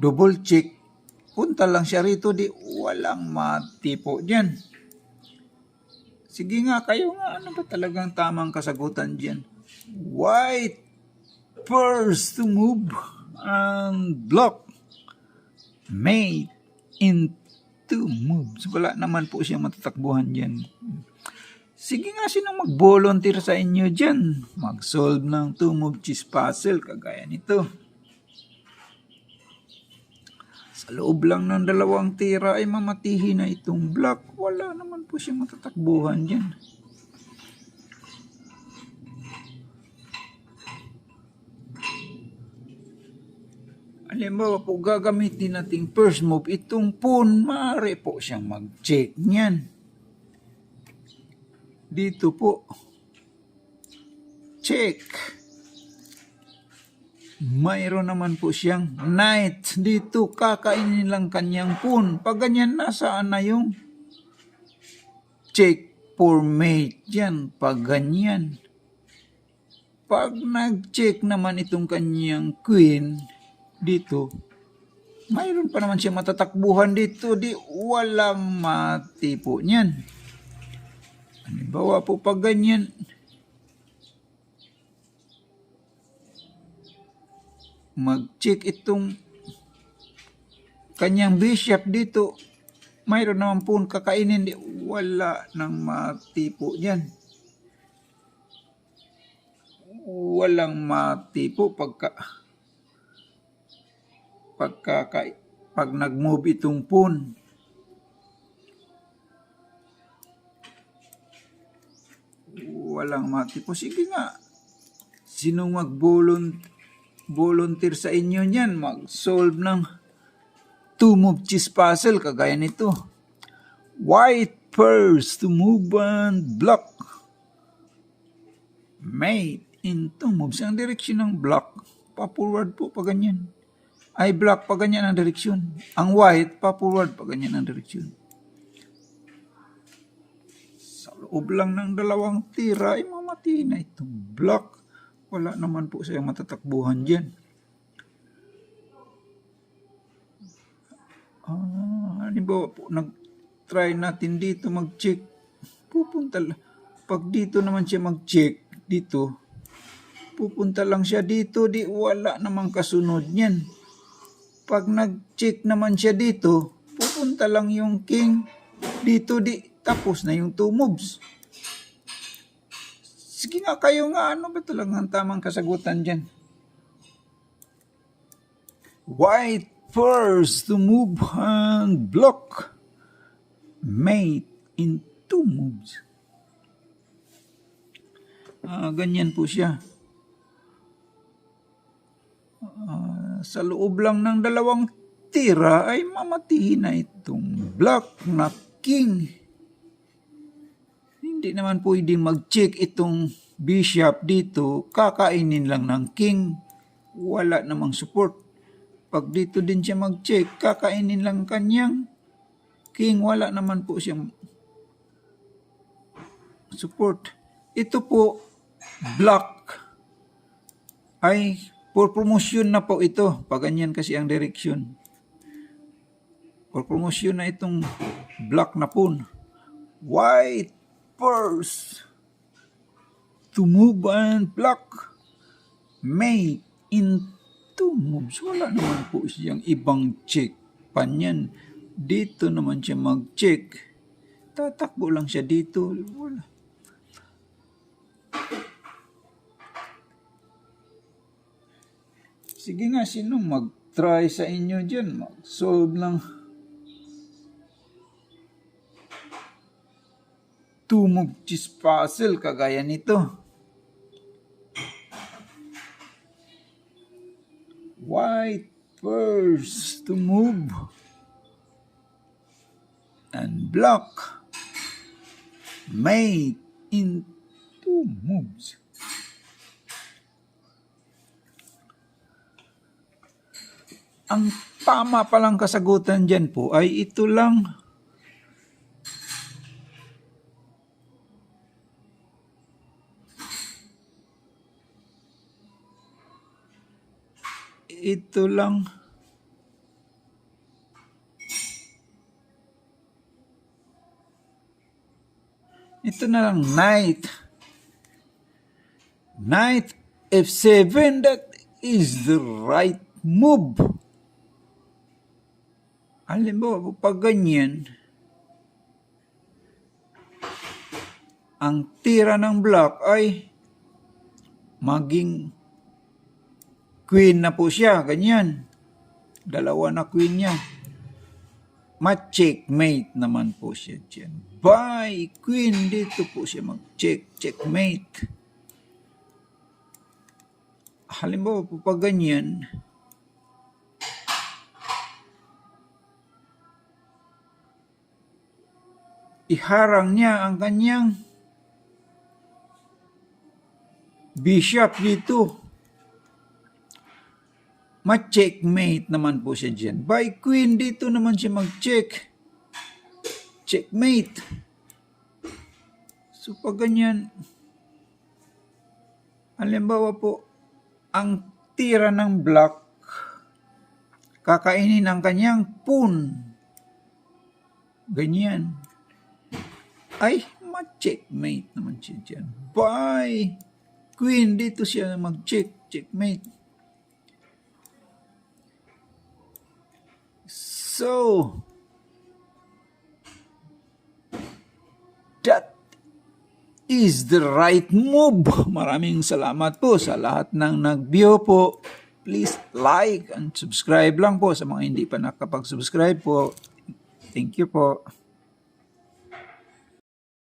double check, punta lang siya rito, di walang matipo dyan. Sige nga, kayo nga, ano ba talagang tamang kasagutan dyan? White first to move and block. Mate in 2 moves. Wala naman po siyang matatakbuhan dyan. Sige nga, sino mag-volunteer sa inyo dyan? Mag-solve ng 2 move chess puzzle, kagaya nito. Sa loob lang ng 2 tira ay mamatihin na itong block. Wala naman po siyang matatakbuhan dyan. Halimbawa po, gagamitin nating first move, itong pawn, maaari po siyang mag-check niyan. Dito po, check. Mayroon naman po siyang knight. Dito, kakainin lang kanyang pawn. Pag ganyan, nasaan na yung check for mate yan? Pag ganyan. Pag nag-check naman itong kanyang queen, dito, mayroon pa naman siya matatakbuhan dito, di walang matipo niyan. Halimbawa po pag ganyan, mag-check itong kanyang bishop dito, mayroon naman po kakainin, di wala nang matipo niyan. Walang matipo pag nag-move itong pawn. Walang matipo. Sige nga, sinong mag-volunteer sa inyo niyan? Mag-solve ng 2 move chess puzzle, kagaya nito. White first to move and block. Mate in 2 moves. Ang direksyon ng block, pa-forward po pa ganyan. Ay black pa ganyan ang direksyon. Ang white pa forward pa ganyan ang direksyon. Sa loob lang ng 2 tira ay mamati na itong black. Wala naman po siyang matatakbuhan dyan. Halimbawa po, nag-try natin dito mag-check. Pupunta lang. Pag dito naman siya mag-check, dito, pupunta lang siya dito, di wala namang kasunod niyan. Pag nag-check naman siya dito, pupunta lang yung king dito, di tapos na yung 2 moves. Sige nga, kayo nga, ano ba talagang tamang kasagutan dyan? White first to move and block. Mate in 2 moves. Ganyan po siya. Sa loob lang ng 2 tira ay mamatihin na itong black na king. Hindi naman pwedeng mag-check itong bishop dito, kakainin lang ng king. Wala namang support. Pag dito din siya mag-check, kakainin lang kanyang king. Wala naman po siyang support. Ito po, black ay for promotion na po ito. Pag ganyan kasi ang direksyon. For promotion na itong black na pawn. White first to move and block. Mate in 2 moves. Wala naman po siyang ibang check pa niyan. Dito naman siya mag-check. Tatakbo lang siya dito. Wala. Sige nga, sino mag-try sa inyo dyan? Mag-solve ng 2 move chess puzzle, kagaya nito. White first to move and block. Mate in 2 moves. Ang tama palang kasagutan dyan po ay ito lang. Ito lang Ito na lang, knight. Knight F7, that is the right move. Alam mo, pag ganyan, ang tira ng black ay maging queen na po siya, ganyan. Dalawa na queen niya. Ma-checkmate naman po siya dyan. By queen, dito po siya mag-checkmate. Halimbawa po pag ganyan, iharang niya ang kanyang bishop dito. Ma-checkmate naman po siya dyan. By queen, dito naman siya mag-check. Checkmate. So pag ganyan, halimbawa po, ang tira ng black, kakainin ang kanyang pawn. Ganyan. Ay, ma-checkmate naman siya dyan. By queen, dito siya mag-checkmate. So, that is the right move. Maraming salamat po sa lahat ng nag-view po. Please like and subscribe lang po sa mga hindi pa nakapag-subscribe po. Thank you po.